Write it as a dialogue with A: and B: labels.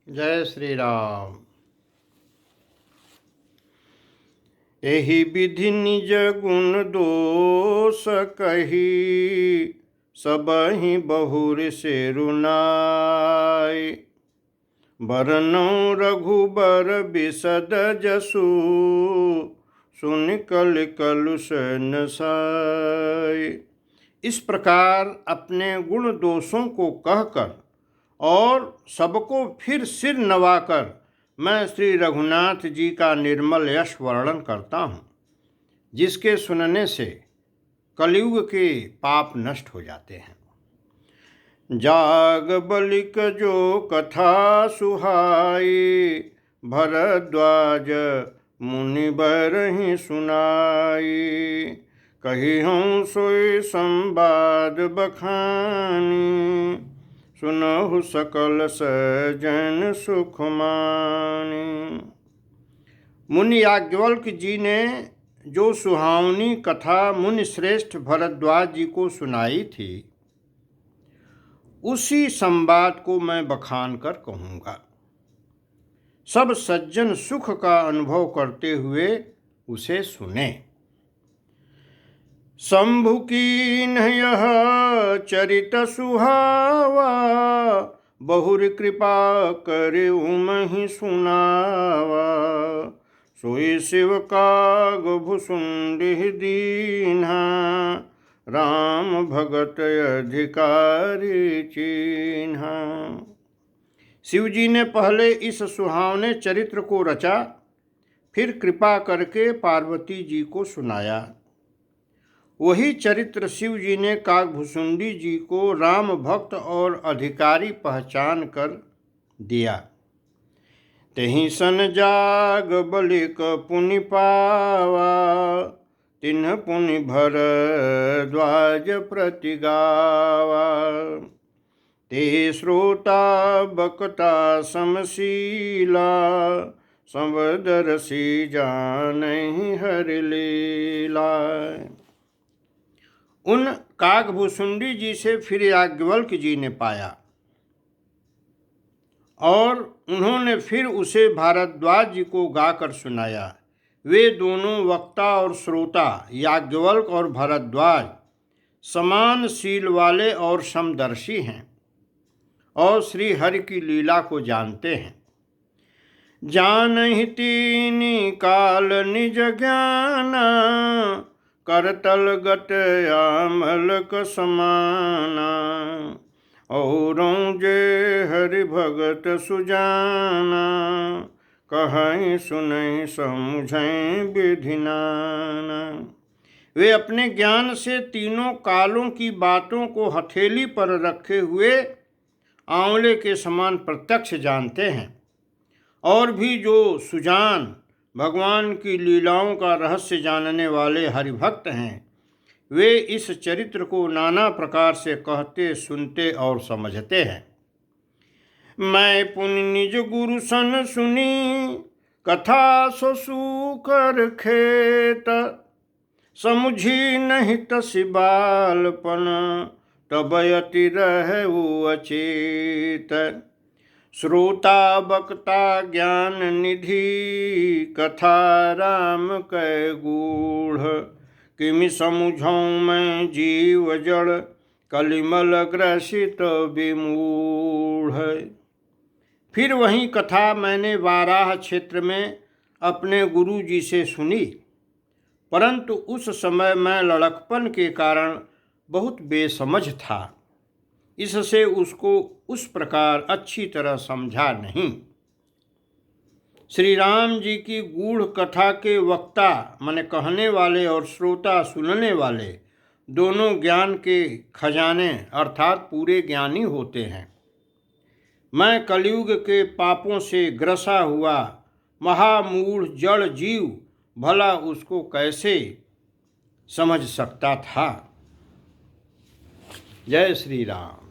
A: जय श्री राम। एहि विधि निज गुण दोष कही, सबहि बहुर से रुनाई। बरनौं रघुबर बिसद जसु, सुन कल कलुष नसाई। इस प्रकार अपने गुण दोषों को कहकर और सबको फिर सिर नवाकर मैं श्री रघुनाथ जी का निर्मल यश वर्णन करता हूँ, जिसके सुनने से कलयुग के पाप नष्ट हो जाते हैं। जाग बलिक जो कथा सुहाई, भरद्वाज मुनि बरहि सुनाई। कहिहूँ सोई संवाद बखानी, सुनहु सकल सजन सुख मानी। मुनि याज्ञवल्क जी ने जो सुहावनी कथा मुनि श्रेष्ठ भरद्वाज जी को सुनाई थी, उसी संवाद को मैं बखान कर कहूँगा। सब सज्जन सुख का अनुभव करते हुए उसे सुने। शंभु कीन्ह यह चरित सुहावा, बहुर कृपा करे उमहि सुनावा। सोई शिव काग भुसुंडि दीन्हा, राम भगत अधिकारी चिन्हा। शिव जी ने पहले इस सुहावने चरित्र को रचा, फिर कृपा करके पार्वती जी को सुनाया। वही चरित्र शिव जी ने कागभुसुंडी जी को राम भक्त और अधिकारी पहचान कर दिया। तेहि सन जाग बलिक पुनि पावा, तिन्ह पुनि भरद्वाज प्रति गावा। ते श्रोता बकता समशीला, संवदरसी जानहि हरि लीला। उन कागभुसुंडी जी से फिर याज्ञवल्क जी ने पाया और उन्होंने फिर उसे भारद्वाज जी को गाकर सुनाया। वे दोनों वक्ता और श्रोता याज्ञवल्क और भारद्वाज समान शील वाले और समदर्शी हैं और श्री हरि की लीला को जानते हैं। जानहि तीनि काल निज ज्ञाना, करतल गत आमलक समाना। औरों जे हरि भगत सुजाना, कहीं सुनहि समुझहि विधि नाना। वे अपने ज्ञान से तीनों कालों की बातों को हथेली पर रखे हुए आंवले के समान प्रत्यक्ष जानते हैं, और भी जो सुजान भगवान की लीलाओं का रहस्य जानने वाले हरिभक्त हैं, वे इस चरित्र को नाना प्रकार से कहते, सुनते और समझते हैं। मैं पुनि निज गुरु सन सुनी, कथा सो सुकर खेत। समुझी नहीं तसि बालपन, तब यति रहउ अचेत। श्रोता बक्ता ज्ञान निधि, कथा राम कै गूढ़। किमि समुझौं मैं जीव जड़, कलिमल ग्रसित विमूढ़। फिर वही कथा मैंने वाराह क्षेत्र में अपने गुरु जी से सुनी, परंतु उस समय मैं लड़कपन के कारण बहुत बेसमझ था, इससे उसको उस प्रकार अच्छी तरह समझा नहीं। श्री राम जी की गूढ़ कथा के वक्ता माने कहने वाले और श्रोता सुनने वाले दोनों ज्ञान के खजाने अर्थात पूरे ज्ञानी होते हैं। मैं कलयुग के पापों से ग्रसा हुआ महामूढ़ जड़ जीव भला उसको कैसे समझ सकता था। जय श्री राम।